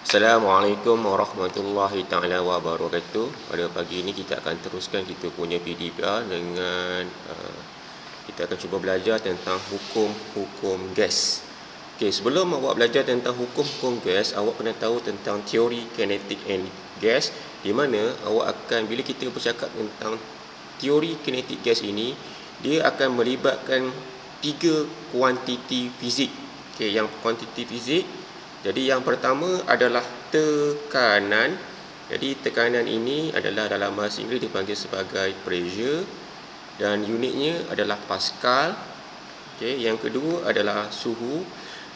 Assalamualaikum warahmatullahi taala wabarakatuh. Pada pagi ini kita akan teruskan kita punya PDPR dengan kita akan cuba belajar tentang hukum-hukum gas. Okey, sebelum awak belajar tentang hukum-hukum gas, awak kena tahu tentang teori kinetik and gas, di mana awak akan, bila kita bercakap tentang teori kinetik gas ini, dia akan melibatkan tiga kuantiti fizik. Okey, yang kuantiti fizik, jadi yang pertama adalah tekanan. Jadi tekanan ini adalah dalam bahasa Inggeris dipanggil sebagai pressure dan unitnya adalah Pascal. Okey, yang kedua adalah suhu.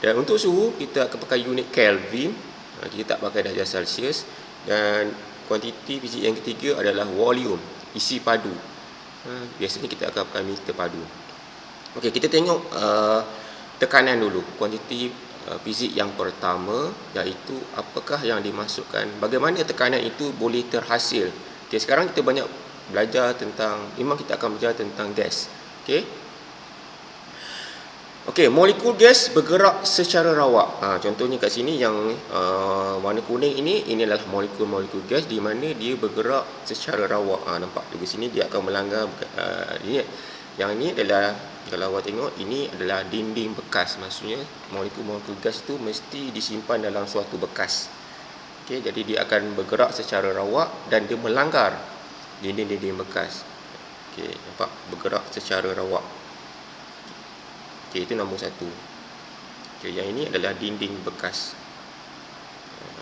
Dan untuk suhu kita akan pakai unit Kelvin. Kita tak pakai darjah Celsius. Dan kuantiti fizik yang ketiga adalah volume, isi padu. Biasanya kita akan pakai meter padu. Okey, kita tengok tekanan dulu. Kuantiti fizik yang pertama, iaitu apakah yang dimasukkan, bagaimana tekanan itu boleh terhasil. Okey, sekarang kita banyak belajar tentang, memang kita akan belajar tentang gas. Okey, molekul gas bergerak secara rawak. Contohnya kat sini yang warna kuning ini adalah molekul-molekul gas di mana dia bergerak secara rawak. Nampak di sini dia akan melanggar yang ini adalah, kalau awak tengok, ini adalah dinding bekas. Maksudnya molekul-molekul gas itu mesti disimpan dalam suatu bekas. Okey, jadi dia akan bergerak secara rawak dan dia melanggar dinding-dinding bekas. Okey, nampak bergerak secara rawak. Okey, itu nombor satu. Okey, yang ini adalah dinding bekas.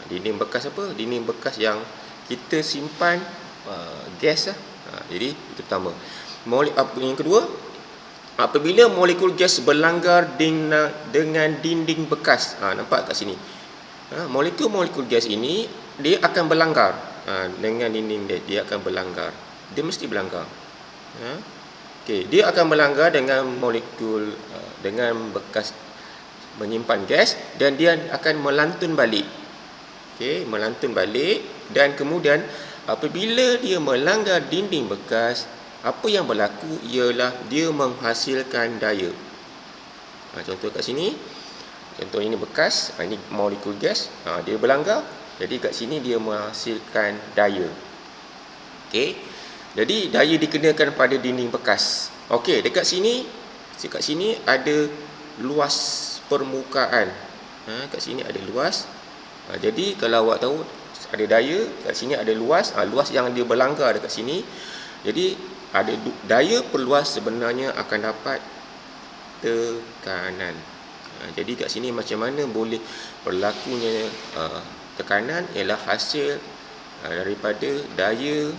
Dinding bekas apa? Dinding bekas yang kita simpan gas lah. Jadi itu pertama. Yang kedua, apabila molekul gas berlanggar dengan dinding bekas. Nampak kat sini. Molekul-molekul gas ini dia akan berlanggar dengan dinding dia akan berlanggar. Dia mesti berlanggar. Okey, dia akan melanggar dengan molekul dengan bekas menyimpan gas dan dia akan melantun balik. Okey, melantun balik, dan kemudian apabila dia melanggar dinding bekas, apa yang berlaku ialah dia menghasilkan daya. Contoh kat sini, contoh ini bekas, ini molekul gas, dia berlanggar, jadi kat sini dia menghasilkan daya. Okey, jadi daya dikenakan pada dinding bekas. Okey, dekat sini ada luas permukaan. Kat sini ada luas. Jadi kalau awak tahu ada daya, kat sini ada luas. Luas yang dia berlanggar dekat sini. Jadi ada daya per luas sebenarnya akan dapat tekanan. Jadi kat sini macam mana boleh berlakunya tekanan, ialah hasil daripada daya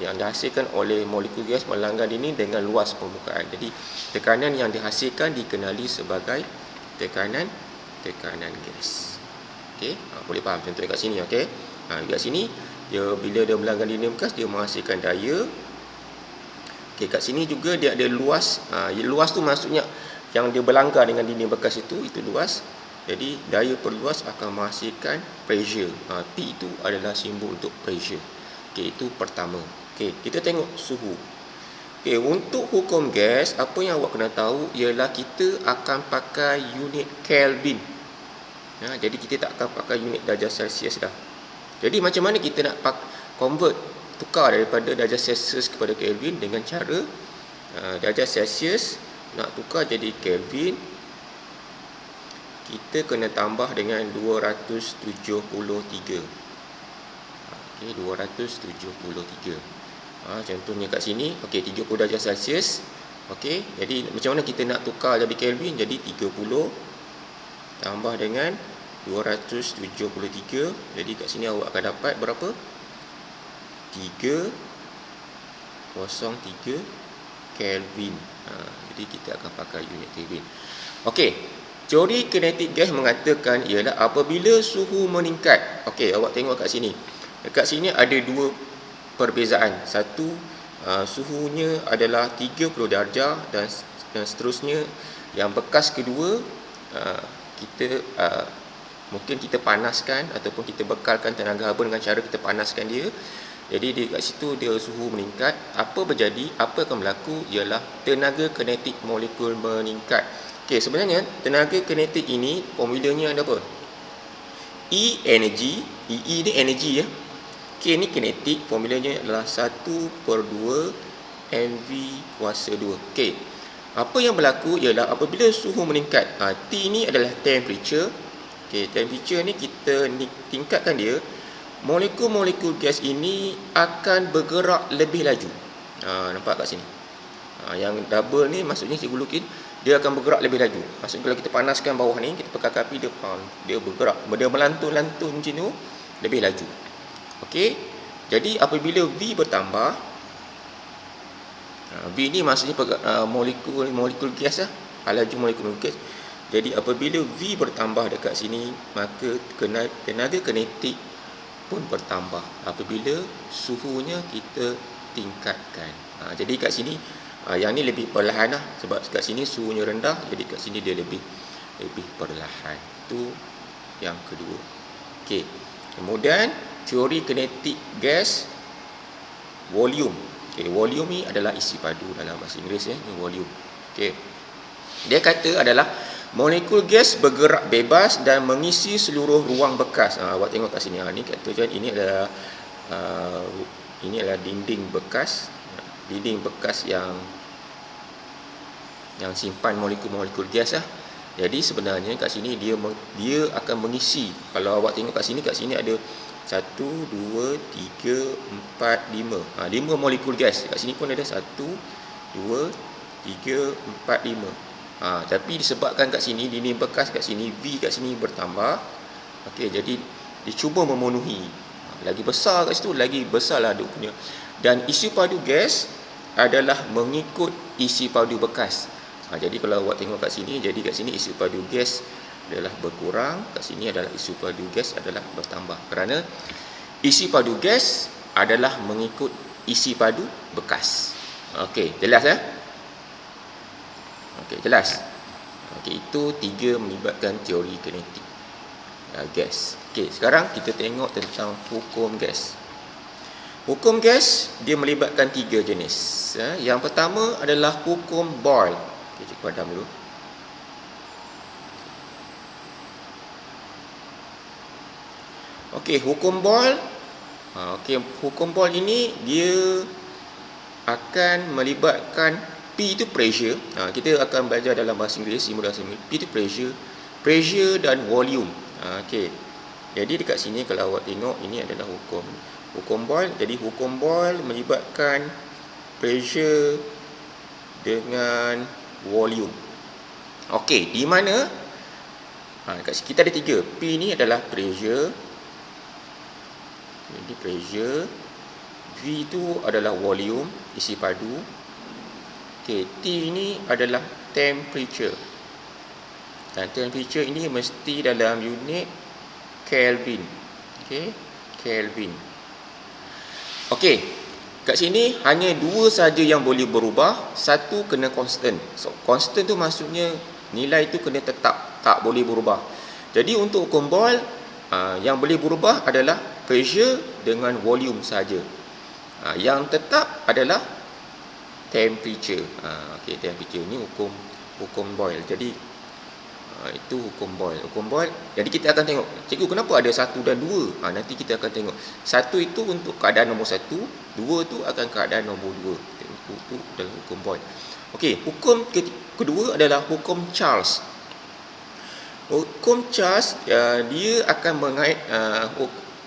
yang dihasilkan oleh molekul gas melanggar ini dengan luas permukaan. Jadi tekanan yang dihasilkan dikenali sebagai tekanan gas. Okey, boleh faham contoh kat sini. Okey, kat sini dia, bila dia melanggar dinding bekas, dia menghasilkan daya. Okey, kat sini juga dia ada luas. Luas tu maksudnya yang dia berlanggar dengan dinding bekas itu luas. Jadi daya per luas akan menghasilkan pressure. P itu adalah simbol untuk pressure. Okey, itu pertama. Okey, kita tengok suhu. Okey, untuk hukum gas, apa yang awak kena tahu ialah kita akan pakai unit Kelvin. Jadi kita tak akan pakai unit darjah Celsius dah. Jadi macam mana kita nak convert, tukar daripada darjah Celsius kepada Kelvin dengan cara darjah Celsius nak tukar jadi Kelvin, kita kena tambah dengan 273. Okey, 273. Contohnya kat sini, okey, 30 darjah Celsius. Okey, jadi macam mana kita nak tukar jadi Kelvin? Jadi 30 tambah dengan 273. Jadi kat sini awak akan dapat berapa? 303 Kelvin. Jadi kita akan pakai unit Kelvin. Okey, teori kinetik gas mengatakan ialah apabila suhu meningkat. Okey, awak tengok kat sini. Dekat sini ada dua perbezaan. Satu, suhunya adalah 30 darjah dan seterusnya. Yang bekas kedua, mungkin kita panaskan ataupun kita bekalkan tenaga haba dengan cara kita panaskan dia. Jadi di kat situ dia suhu meningkat. Apa akan berlaku ialah tenaga kinetik molekul meningkat. Okey, sebenarnya tenaga kinetik ini formulanya ada apa? E energy, E ni energy ya. K ni kinetik, formulanya adalah 1/2 mv kuasa 2. Okey. Apa yang berlaku ialah apabila suhu meningkat, T ni adalah temperature. Okey, temperature ni kita tingkatkan dia, molekul-molekul gas ini akan bergerak lebih laju. Nampak kat sini. Yang double ni maksudnya cikgu lukin dia akan bergerak lebih laju. Maksudnya kalau kita panaskan bawah ni, kita pakai api, dia bergerak, dia melantun-lantun macam tu, lebih laju. Okey. Jadi apabila V bertambah, V ni maksudnya molekul gas lah, laju molekul gas. Jadi apabila V bertambah dekat sini, maka tenaga kinetik pun bertambah apabila suhunya kita tingkatkan. Jadi kat sini yang ni lebih perlahan lah, sebab kat sini suhunya rendah, jadi kat sini dia lebih perlahan. Itu yang kedua. Okey. Kemudian teori kinetik gas volume. Okey, volume ni adalah isi padu dalam bahasa Inggeris ya, ni volume. Okey. Dia kata adalah molekul gas bergerak bebas dan mengisi seluruh ruang bekas. Awak tengok kat sini. Ni kata kan ini adalah dinding bekas. Dinding bekas yang simpan molekul-molekul gas lah. Jadi sebenarnya kat sini dia akan mengisi. Kalau awak tengok kat sini ada 1, 2, 3, 4, 5. 5 molekul gas. Kat sini pun ada 1, 2, 3, 4, 5. Tapi disebabkan kat sini dinding bekas kat sini, V kat sini bertambah. Okey, jadi dia cuba memenuhi. Lagi besar kat situ, lagi besarlah dia punya. Dan isi padu gas adalah mengikut isi padu bekas. Jadi kalau awak tengok kat sini, jadi kat sini isi padu gas adalah berkurang, kat sini adalah isi padu gas adalah bertambah. Kerana isi padu gas adalah mengikut isi padu bekas. Okey, jelas ya? Okey, jelas. Okey, itu 3 melibatkan teori kinetik gas. Okey, sekarang kita tengok tentang hukum gas. Hukum gas dia melibatkan 3 jenis. Yang pertama adalah hukum Boyle. Okey, cikgu padam dulu. Okey, hukum Boyle. Okey, hukum Boyle ini dia akan melibatkan P itu pressure. Kita akan belajar dalam bahasa Inggeris, simulasi P itu pressure dan volume. Okey. Jadi dekat sini kalau awak tengok, ini adalah hukum Boyle. Jadi hukum Boyle melibatkan pressure dengan volume. Okey, di mana kita ada 3. P ni adalah pressure. Jadi pressure. V itu adalah volume, isi padu. Okey, T ini adalah temperature. Dan temperature ini mesti dalam unit Kelvin. Okey, Kelvin. Okey, kat sini hanya 2 saja yang boleh berubah, satu kena constant. So, constant tu maksudnya nilai tu kena tetap, tak boleh berubah. Jadi untuk hukum Boyle, yang boleh berubah adalah pressure dengan volume saja. Yang tetap adalah temperature. Okey, temperature ni hukum Boyle. Jadi itu hukum Boyle. Hukum Boyle. Jadi kita akan tengok, cikgu kenapa ada 1 dan 2? Nanti kita akan tengok. 1 itu untuk keadaan nombor 1, 2 tu akan keadaan nombor 2. Itu adalah hukum Boyle. Okey, hukum kedua adalah hukum Charles. Hukum Charles dia akan mengait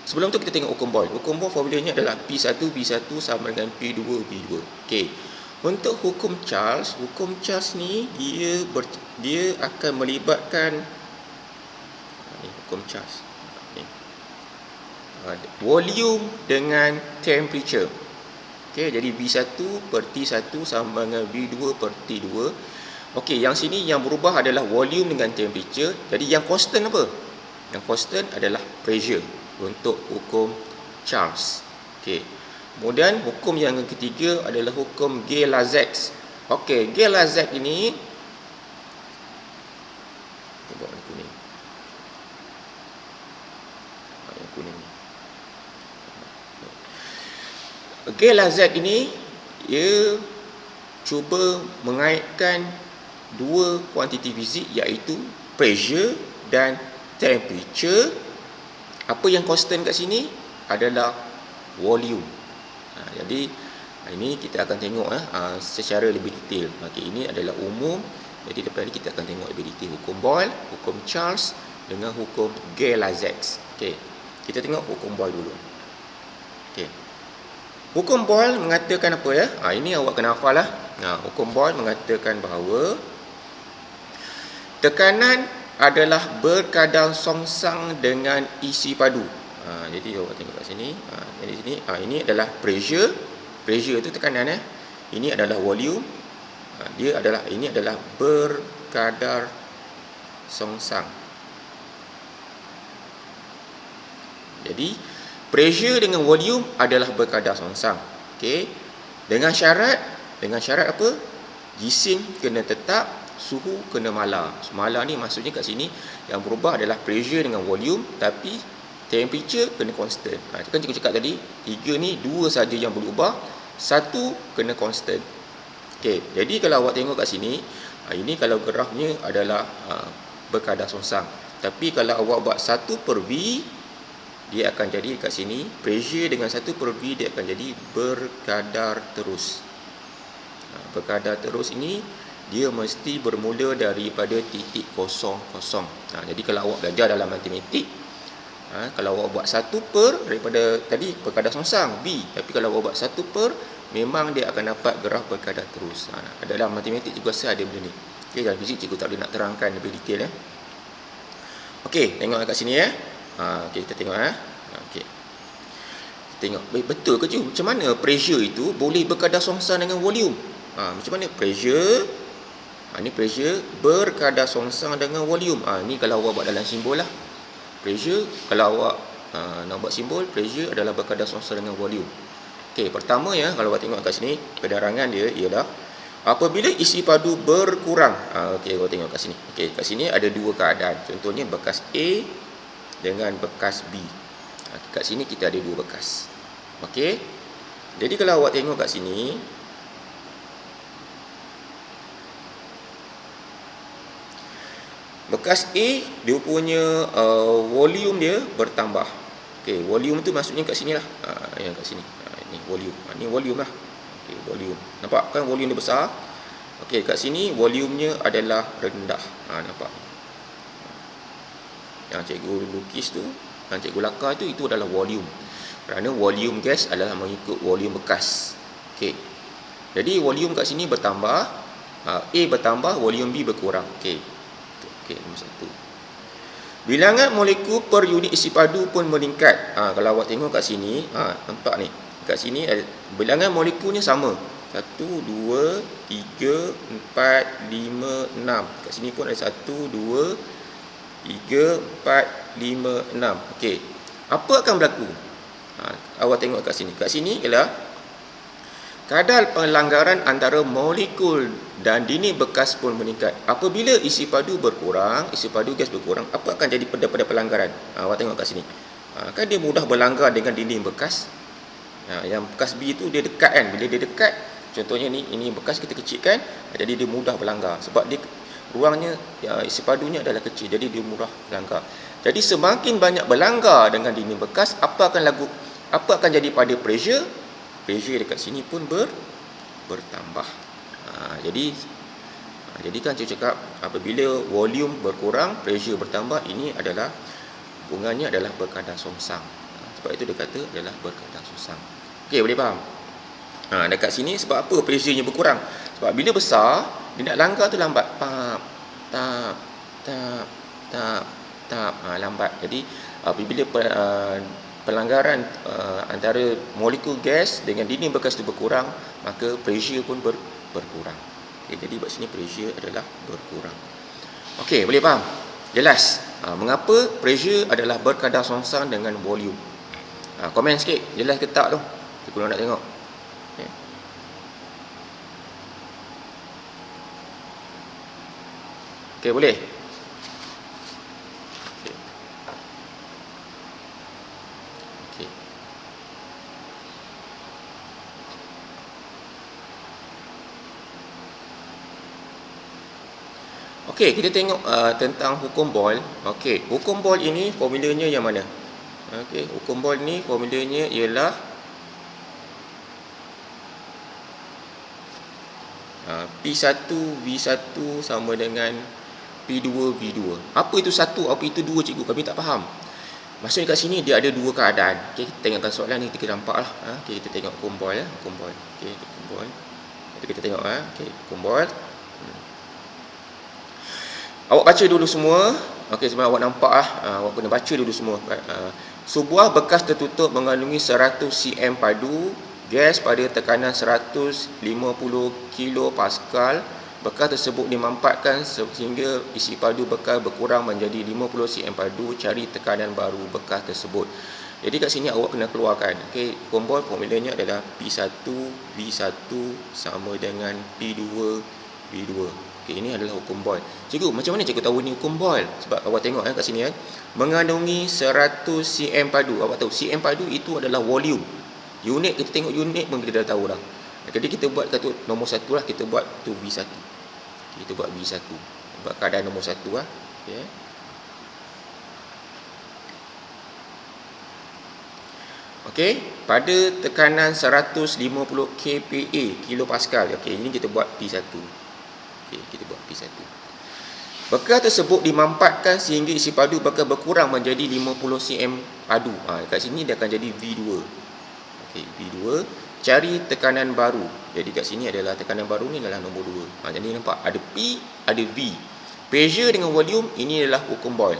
sebelum tu kita tengok hukum Boyle. Hukum Boyle formulanya adalah P1 B1 sama dengan P2 B2. Okey. Untuk hukum Charles ni dia akan melibatkan hukum Charles. Volume dengan temperature. Okey, jadi B1 per T1 sama dengan B2 per T2. Okey, yang sini yang berubah adalah volume dengan temperature. Jadi yang constant apa? Yang constant adalah pressure untuk hukum Charles. Okey. Kemudian hukum yang ketiga adalah hukum Gay-Lussac. Okey, Gay-Lussac ini warna kuning. Yang kuning. Gay-Lussac ini ia cuba mengaitkan 2 kuantiti fizik, iaitu pressure dan temperature Apa yang constant kat sini adalah volume. Jadi ini kita akan tengok secara lebih detail. Okey, ini adalah umum. Jadi lepas ni kita akan tengok lebih detail hukum Boyle, hukum Charles dengan hukum Gay-Lussac. Okey. Kita tengok hukum Boyle dulu. Okey. Hukum Boyle mengatakan apa ya? Ini awak kena hafal lah. Hukum Boyle mengatakan bahawa tekanan adalah berkadar songsang dengan isi padu. Jadi awak tengok kat sini. Jadi sini ini adalah pressure. Pressure itu tekanan Ini adalah volume. Ini adalah berkadar songsang. Jadi pressure dengan volume adalah berkadar songsang. Okey. Dengan syarat apa? Jisim kena tetap, suhu kena mala. Mala ni maksudnya kat sini yang berubah adalah pressure dengan volume, tapi temperature kena constant. Kan cikgu cakap tadi, 3 ni 2 saja yang boleh ubah, 1 kena constant. Okey, jadi kalau awak tengok kat sini, ini kalau grafnya adalah berkadar songsang. Tapi kalau awak buat 1/V, dia akan jadi kat sini pressure dengan 1/V dia akan jadi berkadar terus. Berkadar terus ini dia mesti bermula daripada titik kosong. Jadi kalau awak belajar dalam matematik, kalau awak buat 1 daripada tadi berkadar songsang B, tapi kalau awak buat 1 memang dia akan dapat graf berkadar terus. Dalam matematik juga ada benda ni. Okey, dalam fizik cikgu tak boleh nak terangkan lebih detail Okey, tengok kat sini Okey, kita tengok Okey. Tengok betul ke cikgu? Macam mana pressure itu boleh berkadar songsang dengan volume? Macam mana pressure? Ini pressure berkadar songsang dengan volume. Ni kalau awak buat dalam simbol lah. Pressure, kalau awak nak buat simbol, pressure adalah berkadar songsang dengan volume. Okey, pertama kalau awak tengok kat sini, penerangan dia ialah apabila isi padu berkurang. Okey, awak tengok kat sini. Okey, kat sini ada 2 keadaan. Contohnya bekas A dengan bekas B. Kat sini kita ada 2 bekas. Okey. Jadi kalau awak tengok kat sini, bekas A dia punya volume dia bertambah. Okey, volume tu maksudnya kat sini lah. Yang kat sini. Ini volume. Ini volume lah. Okey, volume. Nampak kan volume dia besar? Okey, kat sini volumenya adalah rendah. Nampak? Yang cikgu lukis tu, yang cikgu lakar tu, itu adalah volume. Kerana volume gas adalah mengikut volume bekas. Okey. Jadi volume kat sini bertambah, A bertambah, volume B berkurang. Okey. Okey, nombor 1. Bilangan molekul per unit isi padu pun meningkat. Kalau awak tengok kat sini, nampak ni. Kat sini bilangan molekulnya sama. 1, 2, 3, 4, 5, 6. Kat sini pun ada 1, 2, 3, 4, 5, 6. Okey. Apa akan berlaku? Awak tengok kat sini. Kat sini ialah kadar pelanggaran antara molekul dan dinding bekas pun meningkat. Apabila isi padu berkurang, isi padu gas berkurang, apa akan jadi pada pelanggaran? Awak tengok kat sini. Kan dia mudah berlanggar dengan dinding bekas. Yang bekas B tu dia dekat kan. Bila dia dekat, contohnya ni, ini bekas kita kecilkan, jadi dia mudah berlanggar. Sebab dia ruangnya, isi padunya adalah kecil, jadi dia mudah berlanggar. Jadi semakin banyak berlanggar dengan dinding bekas, apa akan jadi pada pressure? Pressure dekat sini pun bertambah. Jadi kan saya cakap apabila volume berkurang, pressure bertambah, ini adalah hubungannya adalah berkadar songsang. Sebab itu dia kata adalah berkadar songsang. Okey, boleh faham? Dekat sini sebab apa pressure-nya berkurang? Sebab bila besar, dia nak langgar tu lambat. Tap, lambat. Jadi apabila pelanggaran antara molekul gas dengan dinding bekas itu berkurang, maka pressure pun berkurang. Okay, jadi buat sini pressure adalah berkurang. Okey, boleh faham? Jelas? Mengapa pressure adalah berkadar songsang dengan volume? Komen sikit, jelas ke tak tu? Kita nak tengok. Okay. Okey, boleh? Okey, kita tengok tentang hukum Boyle. Okey, hukum Boyle ini formulanya yang mana? Okey, hukum Boyle ni formulanya ialah P1 V1 sama dengan P2 V2. Apa itu satu, apa itu dua, cikgu? Kami tak faham. Maksudnya kat sini dia ada dua keadaan. Okey, kita tengokkan soalan ni, kita nampaklah. Okey, kita tengok hukum Boyle ya, hukum Boyle. Okey, hukum Boyle. Jadi kita tengok okey, hukum Boyle. Awak baca dulu semua. Okey, sebab awak nampak awak kena baca dulu semua. Sebuah bekas tertutup mengandungi 100 cm padu gas pada tekanan 150 kilopascal. Bekas tersebut dimampatkan sehingga isi padu bekas berkurang menjadi 50 cm padu. Cari tekanan baru bekas tersebut. Jadi kat sini awak kena keluarkan. Okey, hukum Boyle formulanya adalah P1 V1 sama dengan P2 V2. Okey, ini adalah hukum Boyle. Cikgu, macam mana cikgu tahu ni hukum Boyle? Sebab awak tengok kat sini mengandungi 100 cm padu. Awak tahu cm padu itu adalah volume. Unit, kita tengok unit pun kita dah tahu dah. Jadi kita buat kata nombor 1 lah, kita buat tu V1. Kita buat V1. Buat keadaan nombor 1 lah. Okey. Okey, pada tekanan 150 kPa, kilopascal. Okey, ini kita buat P1. Okey, kita buat P1. Bekas tersebut dimampatkan sehingga isi padu bekas berkurang menjadi 50 cm padu. Kat sini dia akan jadi V2. Okey, V2. Cari tekanan baru. Jadi kat sini adalah tekanan baru ni adalah nombor 2. Jadi nampak ada P, ada V. Pressure dengan volume, ini adalah hukum Boyle.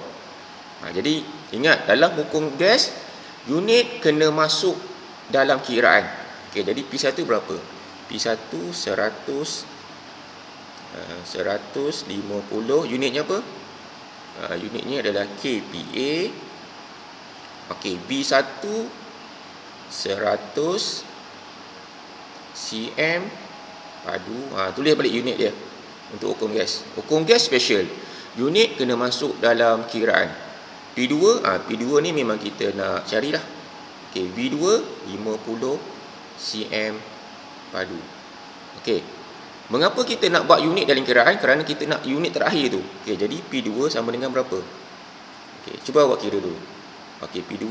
Jadi ingat, dalam hukum gas, unit kena masuk dalam kiraan. Okey, jadi P1 berapa? P1 150, unitnya apa? Unitnya adalah kPa. Okey, V1 100 cm padu. Tulis balik unit dia untuk hukum gas. Hukum gas special. Unit kena masuk dalam kiraan. P2, P2 ni memang kita nak carilah. Okey, V2 50 cm padu. Okey. Mengapa kita nak buat unit dalam kiraan? Kerana kita nak unit terakhir tu. Okey, jadi P2 sama dengan berapa? Okey, cuba awak kira dulu. Okey, P2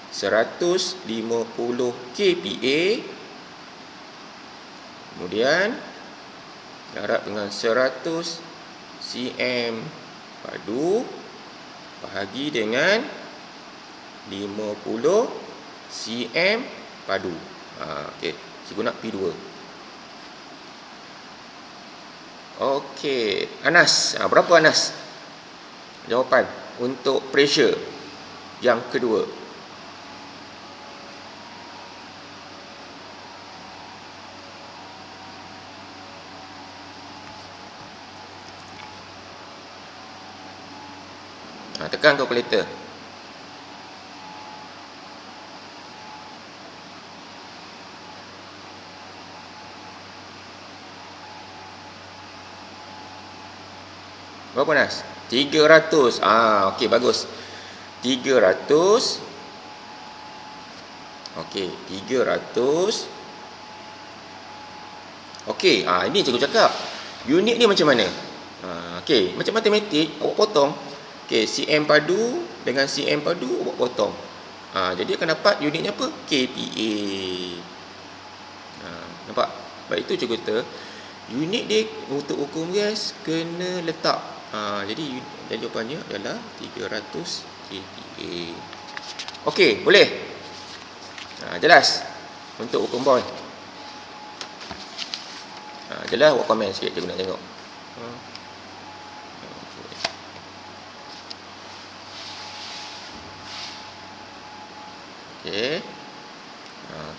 150 kPa. Kemudian darab dengan 100 cm padu bahagi dengan 50 cm padu. Okey, cikgu nak P2. Okey, Anas. Berapa Anas? Jawapan untuk pressure yang kedua. Tekan kalkulator. Berapa Nas? 300. Okey, bagus. 300. Okey, 300. Okey, ini cikgu cakap. Unit ni macam mana? Okey, macam matematik, awak potong. Okey, cm padu dengan cm padu awak potong. Jadi akan dapat unitnya apa? kPa. Nampak? Baik, itu cikgu kata unit dia untuk hukum gas kena letak. Jadi jawapannya adalah 300 kPa. Okey, boleh? Jelas untuk hukum Boyle. Jelas, awak komen sikit, cikgu nak tengok. Okey.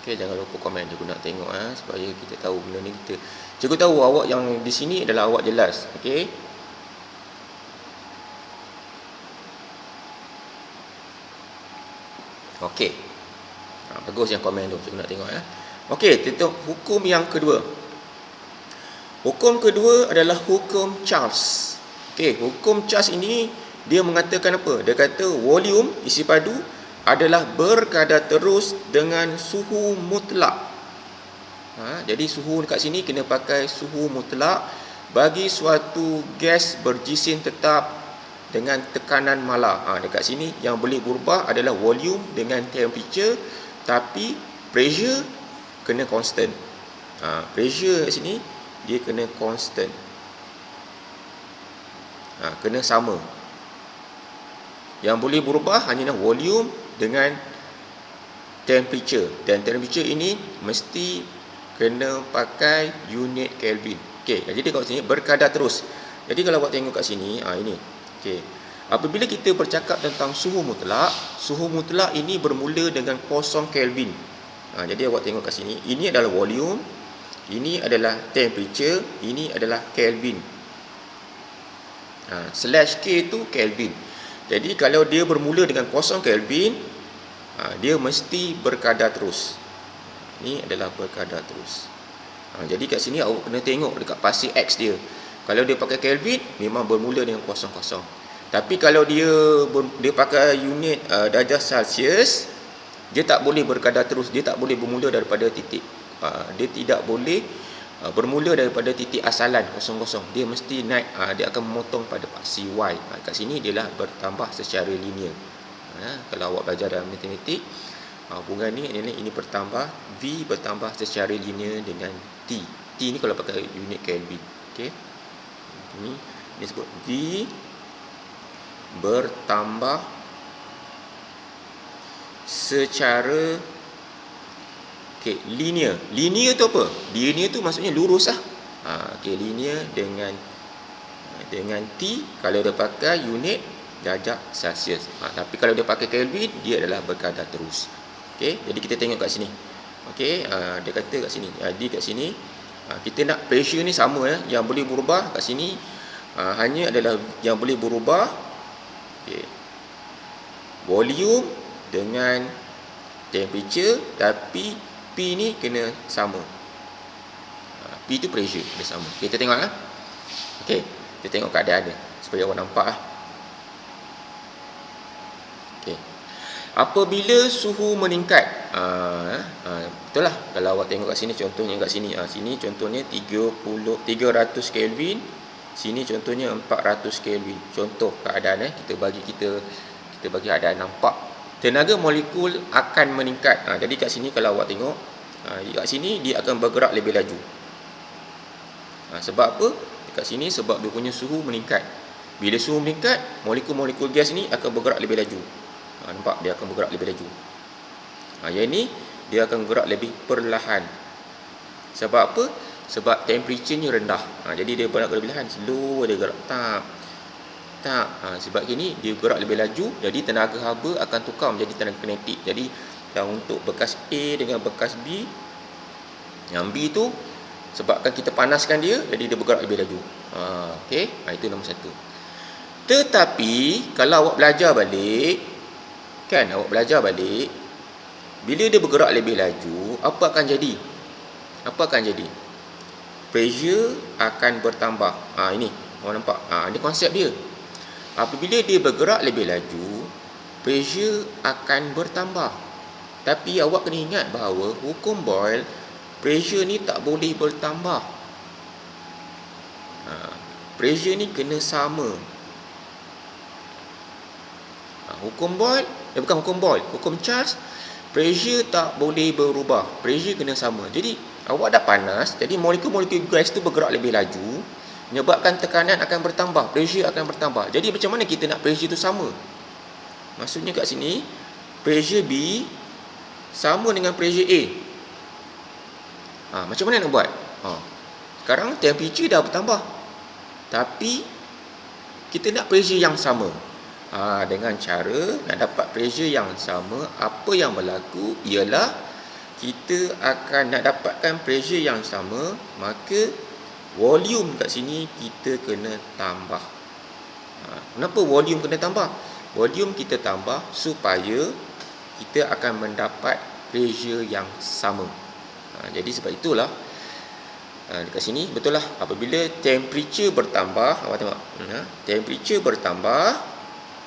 Okey, jangan lupa komen, cikgu nak tengok supaya kita tahu benda ni kita. Cikgu tahu awak yang di sini adalah awak jelas. Okey. Okey. Bagus yang komen tu, cikgu nak tengok Okey, kita hukum yang kedua. Hukum kedua adalah hukum Charles. Okey, hukum Charles ini dia mengatakan apa? Dia kata volume isi padu adalah berkadar terus dengan suhu mutlak. Jadi suhu dekat sini kena pakai suhu mutlak bagi suatu gas berjisim tetap dengan tekanan mala. Dekat sini yang boleh berubah adalah volume dengan temperature, tapi pressure kena constant. Pressure kat sini dia kena constant. Kena sama. Yang boleh berubah hanyalah volume dengan temperature, dan temperature ini mesti kena pakai unit Kelvin. Okey, jadi kat sini berkadar terus. Jadi kalau awak tengok kat sini, ini. Okey. Apabila kita bercakap tentang suhu mutlak ini bermula dengan 0 Kelvin. Jadi awak tengok kat sini, ini adalah volume, ini adalah temperature, ini adalah Kelvin. Slash K itu Kelvin. Jadi kalau dia bermula dengan 0 Kelvin, dia mesti berkadar terus. Ini adalah berkadar terus. Jadi kat sini awak kena tengok dekat pasir X dia. Kalau dia pakai Kelvin, memang bermula dengan 0. Tapi kalau dia pakai unit darjah Celsius, dia tak boleh berkadar terus. Dia tak boleh bermula daripada titik. Dia tidak boleh bermula daripada titik asalan 00. Dia mesti naik, dia akan memotong pada paksi Y. Kat sini dia lah bertambah secara linear. Kalau awak belajar dalam matematik, hubungan ini bertambah, V bertambah secara linear dengan T. T ni kalau pakai unit Kelvin. Okey. Ini disebut V bertambah secara linear. Linear tu apa? Linear tu maksudnya lurus lah. Linear dengan T kalau dia pakai unit darjah Celsius. Tapi kalau dia pakai Kelvin, dia adalah berkadar terus. Okey, jadi kita tengok kat sini. Okey, dia kata kat sini. Jadi kat sini kita nak pressure ni sama ya. Yang boleh berubah kat sini hanya adalah yang boleh berubah volume dengan temperature, tapi P ni kena sama. P tu pressure, dia sama. Kita tengok Okey, kita tengok keadaan dia supaya awak nampak Okey. Apabila suhu meningkat, betul lah. Kalau awak tengok kat sini, contohnya kat sini, sini contohnya 300 Kelvin, sini contohnya 400 Kelvin. Contoh keadaan kita bagi keadaan nampak. Tenaga molekul akan meningkat. Jadi kat sini kalau awak tengok, kat sini dia akan bergerak lebih laju. Sebab apa? Dekat sini sebab dia punya suhu meningkat. Bila suhu meningkat, molekul-molekul gas ni akan bergerak lebih laju. Nampak? Dia akan bergerak lebih laju. Yang ni dia akan bergerak lebih perlahan. Sebab apa? Sebab temperature-nya rendah. Jadi dia bergerak lebih perlahan. Slow dia gerak. Sebab ini dia bergerak lebih laju. Jadi tenaga haba akan tukar menjadi tenaga kinetik. Jadi untuk bekas A dengan bekas B, yang B tu sebabkan kita panaskan dia, jadi dia bergerak lebih laju. Okey, itu nombor satu. Tetapi kalau awak belajar balik, bila dia bergerak lebih laju, apa akan jadi? Pressure akan bertambah. Ini awak nampak. Ini konsep dia. Apabila dia bergerak lebih laju, pressure akan bertambah. Tapi awak kena ingat bahawa hukum Boyle, pressure ni tak boleh bertambah. Pressure ni kena sama. Hukum Boyle, bukan hukum Boyle, hukum Charles, pressure tak boleh berubah. Pressure kena sama. Jadi awak dah panas, jadi molekul-molekul gas tu bergerak lebih laju, menyebabkan tekanan akan bertambah, pressure akan bertambah. Jadi macam mana kita nak pressure tu sama? Maksudnya kat sini, pressure B sama dengan pressure A. Macam mana nak buat? Sekarang temperature dah bertambah, tapi kita nak pressure yang sama. Dengan cara nak dapat pressure yang sama, apa yang berlaku ialah kita akan nak dapatkan pressure yang sama, maka volume kat sini kita kena tambah. Kenapa volume kena tambah? Volume kita tambah supaya kita akan mendapat pressure yang sama. Jadi sebab itulah dekat sini betul lah, apabila temperature bertambah, awak tengok, temperature bertambah,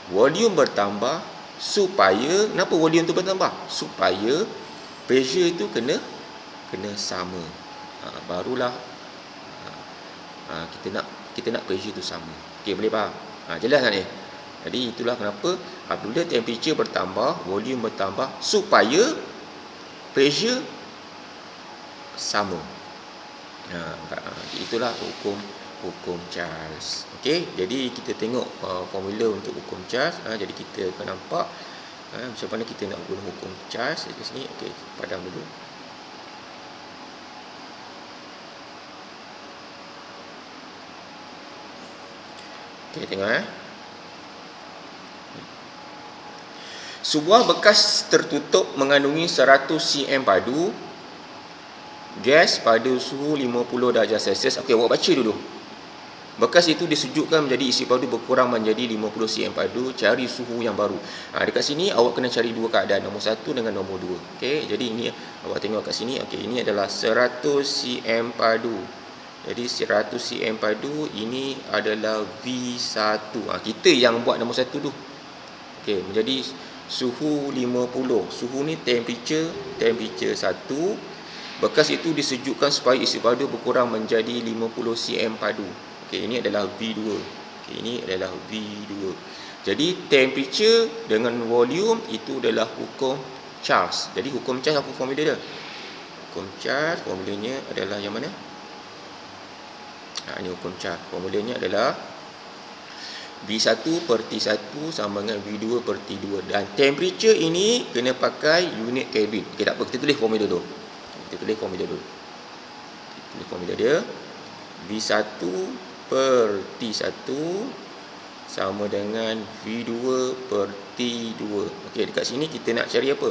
volume bertambah, supaya kenapa volume tu bertambah? Supaya pressure itu kena sama. Barulah kita nak pressure tu sama. Okey, boleh faham? Jelas tak ni? Jadi itulah kenapa apabila temperature bertambah, volume bertambah supaya pressure sama. Itulah hukum Charles. Okey, jadi kita tengok formula untuk hukum Charles. Jadi kita akan nampak macam mana kita nak guna hukum Charles di sini. Okey, padam dulu. Okey, tengok Sebuah bekas tertutup mengandungi 100 cm padu gas pada suhu 50 darjah Celsius. Okey, awak baca dulu. Bekas itu disejukkan menjadi isi padu berkurang menjadi 50 cm padu, cari suhu yang baru. Dekat sini awak kena cari dua keadaan, nombor 1 dengan nombor 2. Okey, jadi ini awak tengok kat sini. Okey, ini adalah 100 cm padu. Jadi 100 cm padu ini adalah V1. Kita yang buat nombor 1 tu. Okey, menjadi suhu 50. Suhu ni temperature 1. Bekas itu disejukkan supaya isi padu berkurang menjadi 50 cm padu. Okey, ini adalah V2. Okey, ini adalah V2. Jadi temperature dengan volume itu adalah hukum Charles. Jadi hukum Charles apa formula dia? Hukum Charles formulanya adalah yang mana? Ini hukum Charles. Formulanya adalah V1 per T1 sama dengan V2 per T2. Dan temperature ini kena pakai unit Kelvin. Okey, tak apa, kita tulis formula dulu. Kita tulis formula dia. V1 per T1 sama dengan V2 per T2. Okey, dekat sini kita nak cari apa?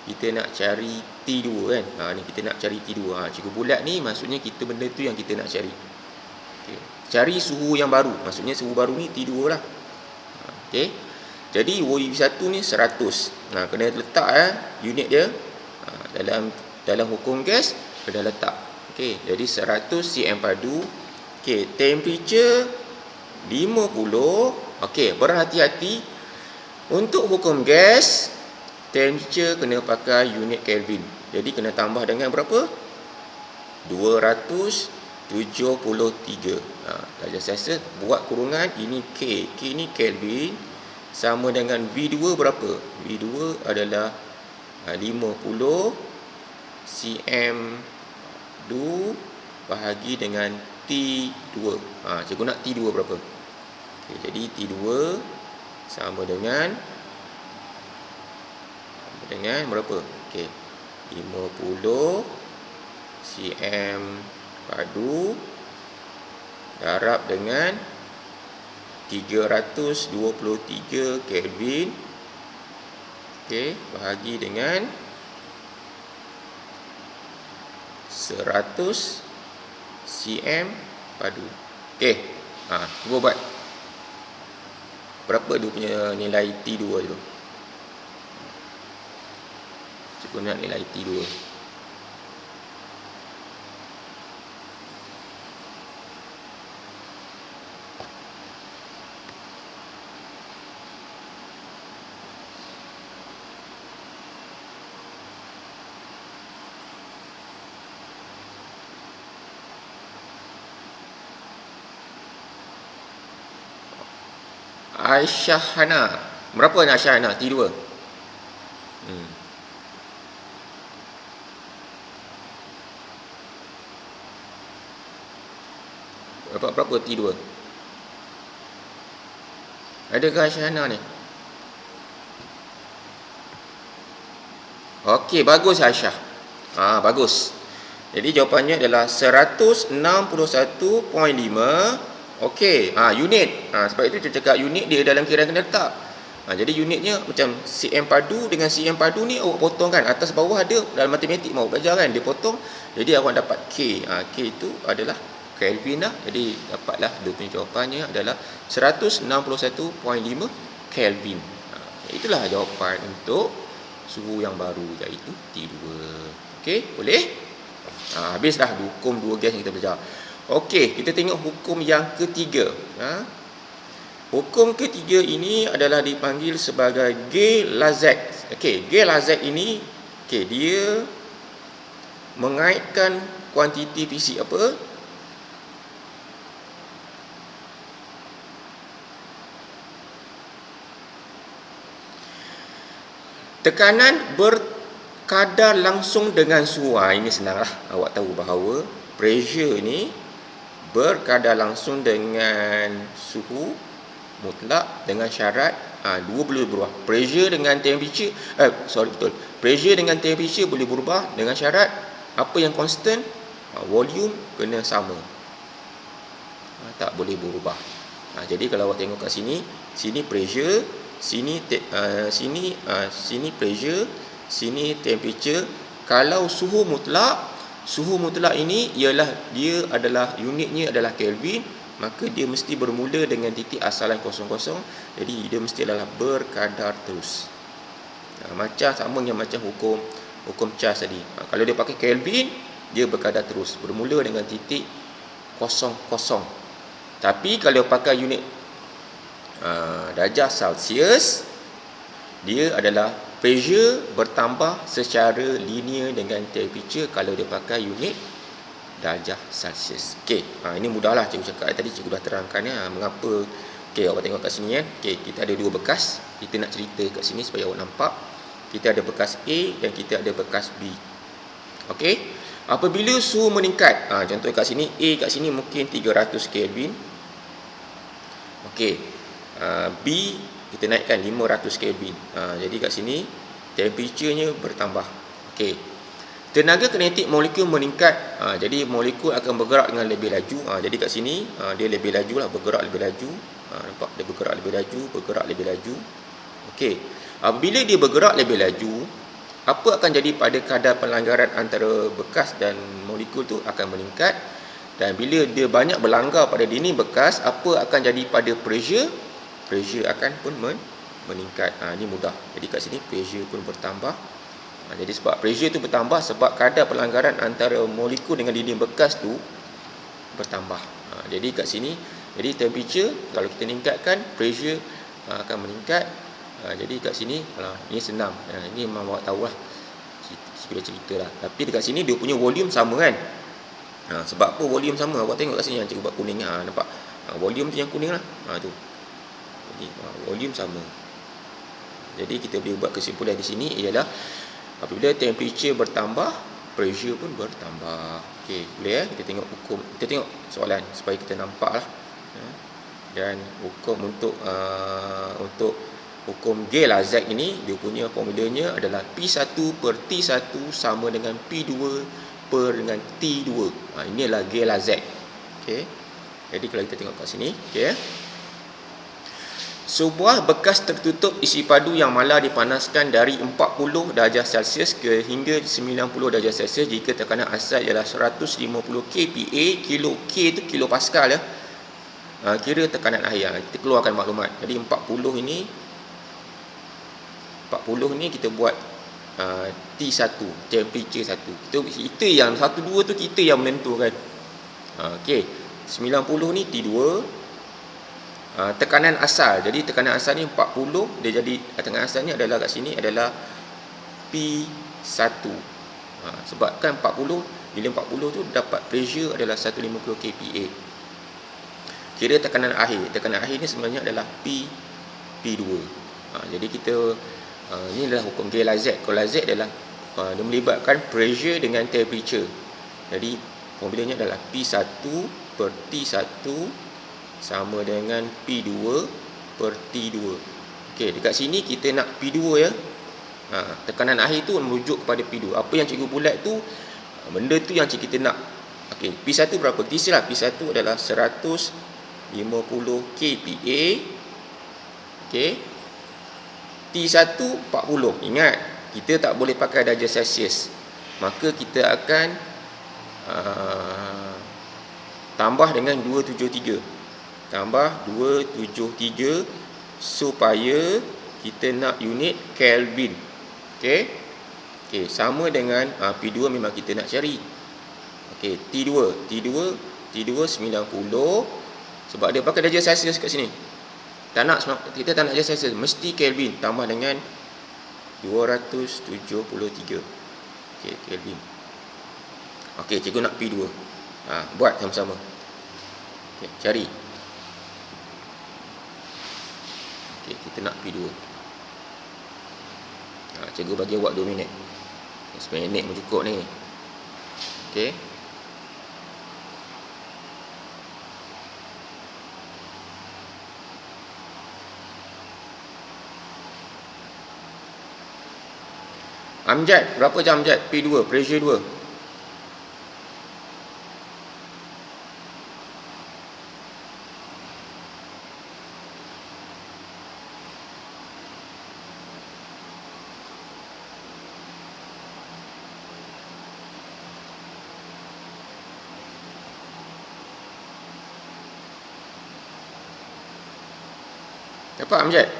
Kita nak cari T2 kan. Ni kita nak cari T2. Cikgu bulat ni maksudnya benda tu yang kita nak cari. Okey. Cari suhu yang baru. Maksudnya suhu baru ni T2 lah. Okey. Jadi V1 ni 100. Kena letak unit dia. Dalam hukum gas kena letak. Okey, jadi 100 cm padu. Okey, temperature 50. Okey, berhati-hati. Untuk hukum gas, temperature kena pakai unit Kelvin. Jadi kena tambah dengan berapa? 273 darjah Celsius. Buat kurungan, ini K. K ni Kelvin. Sama dengan V2 berapa? V2 adalah 50 cm bahagi dengan T2. Cikgu nak T2 berapa? Okay, jadi T2 sama dengan berapa? Okey. 50 cm padu darab dengan 323 Kelvin. Okey, bahagi dengan 100 cm padu. Okey. Cuba buat. Berapa dia punya nilai T2 tu? Cikgu nak nilai T2. Aisyah Hana. Berapa Aisyah Hana? T2. Berapa T2? Adakah Aisyah Hana ni? Okey, bagus Aisyah. Bagus. Jadi jawapannya adalah 161.5. Okey, unit. Sebab itu saya cakap unit dia dalam kiraan kena letak. Jadi unitnya macam cm padu dengan cm padu ni awak potong kan. Atas bawah ada dalam matematik mau belajar kan. Dia potong. Jadi awak dapat K. K itu adalah Kelvin lah. Jadi dapatlah dia punya jawapannya adalah 161.5 Kelvin. Itulah jawapan untuk suhu yang baru iaitu T2. Okey, boleh? Habislah hukum dua gas yang kita belajar. Okey, kita tengok hukum yang ketiga. Hukum ketiga ini adalah dipanggil sebagai Gay-Lussac. Okey, Gay-Lussac ini dia mengaitkan kuantiti fisik apa? Tekanan berkadar langsung dengan suhu. Ini senanglah. Awak tahu bahawa pressure ni berkadar langsung dengan suhu mutlak dengan syarat dua boleh berubah. Pressure dengan temperature Pressure dengan temperature boleh berubah dengan syarat apa yang constant, volume kena sama. Tak boleh berubah. Jadi kalau awak tengok kat sini, sini pressure, sini pressure, sini temperature. Kalau suhu mutlak ini ialah dia adalah unitnya adalah Kelvin, maka dia mesti bermula dengan titik asalan 00. Jadi dia mesti adalah berkadar terus. Macam hukum charge tadi. Kalau dia pakai Kelvin, dia berkadar terus, bermula dengan titik 00. Tapi kalau pakai unit darjah Celsius, dia adalah pressure bertambah secara linear dengan temperature kalau dia pakai unit darjah Celsius. Ini mudahlah cikgu cakap tadi, cikgu dah terangkan mengapa. Awak tengok kat sini kan. Kita ada dua bekas. Kita nak cerita kat sini supaya awak nampak. Kita ada bekas A dan kita ada bekas B. Apabila suhu meningkat, contoh kat sini A kat sini mungkin 300 Kelvin. B kita naikkan 500 Kelvin. Jadi kat sini temperaturenya bertambah. Tenaga kinetik molekul meningkat. Jadi molekul akan bergerak dengan lebih laju. Jadi kat sini dia lebih laju lah, bergerak lebih laju. Nampak dia bergerak lebih laju. Apabila dia bergerak lebih laju, apa akan jadi pada kadar pelanggaran antara bekas dan molekul tu akan meningkat. Dan bila dia banyak berlanggar pada dinding bekas, apa akan jadi pada pressure? Pressure akan pun meningkat. Ini mudah. Jadi kat sini pressure pun bertambah. Jadi sebab pressure tu bertambah sebab kadar pelanggaran antara molekul dengan dinding bekas tu bertambah. Jadi kat sini, jadi temperature kalau kita meningkatkan, pressure akan meningkat. Jadi kat sini ini senang. Ini memang awak tahu lah, sudah cerita lah. Tapi dekat sini dia punya volume sama kan. Sebab apa volume sama? Awak tengok kat sini yang cikgu buat kuning. Nampak? Volume tu yang kuning lah. Tu. Jadi volume sama. Jadi kita boleh buat kesimpulan di sini ialah apabila temperature bertambah, pressure pun bertambah. Boleh kita tengok hukum. Kita tengok soalan supaya kita nampak lah. Dan hukum untuk hukum Gay-Lussac ini, dia punya formulanya adalah P1 per T1 sama dengan P2 per dengan T2. Ini adalah Gay-Lussac. Jadi kalau kita tengok kat sini, sebuah bekas tertutup isi padu yang mala dipanaskan dari 40 darjah Celsius ke hingga 90 darjah Celsius jika tekanan asal ialah 150 kPa. Kilo K itu kilo Pascal ya. Kira tekanan akhir. Kita keluarkan maklumat. Jadi 40 ini kita buat T1, temperature 1. Kita yang 1 2 tu kita yang menentukan. 90 ni T2. Tekanan asal. Jadi tekanan asal ni 40, dia jadi tekanan asal ni adalah kat sini adalah P1. Sebab kan 40, bila 40 tu dapat pressure adalah 150 kPa. Kira tekanan akhir. Tekanan akhir ni sebenarnya adalah P2. Jadi kita ini adalah hukum Gay-Lussac. Gay-Lussac adalah dia melibatkan pressure dengan temperature. Jadi formulanya adalah P1 per T1 sama dengan P2 per T2. Dekat sini kita nak P2 ya. Tekanan akhir tu merujuk kepada P2. Apa yang cikgu bulat tu, benda tu yang kita nak. P1 berapa? T1 adalah 150 kPa. T1 40. Ingat, kita tak boleh pakai darjah Celsius. Maka kita akan tambah dengan 273. Tambah 273 supaya kita nak unit Kelvin. Sama dengan P2 memang kita nak cari. T2 90 sebab dia pakai darjah Celsius kat sini. Kita tak nak darjah Celsius, mesti Kelvin tambah dengan 273. Kelvin. Cikgu nak P2. Buat sama-sama. Cari. Kita nak P2. Cikgu bagi awak 2 minit. 9 minit pun cukup ni. Okey. Amjad, berapa jam Amjad? P2, pressure 2. Dapat Amjad?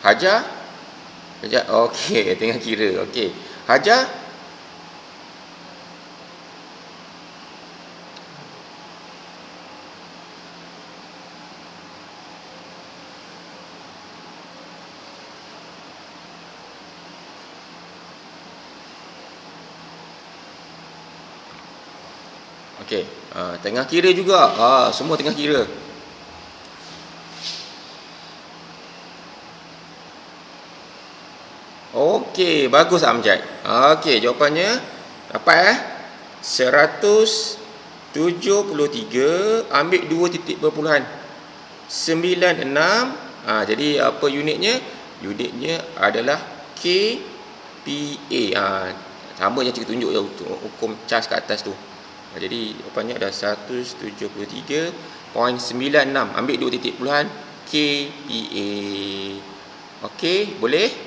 Hajar? Sekejap. Okey, tengah kira. Okey. Hajar? Okey. Tengah kira juga. Semua tengah kira. Okey, bagus Amjad. Okey, jawapannya dapat 173 ambil 2.96. Jadi apa unitnya? Unitnya adalah kPa. Sama yang cikgu tunjuk je hukum cas kat atas tu. Jadi jawapannya adalah 173.96 ambil 2 titik puluhan kPa. Okey, boleh?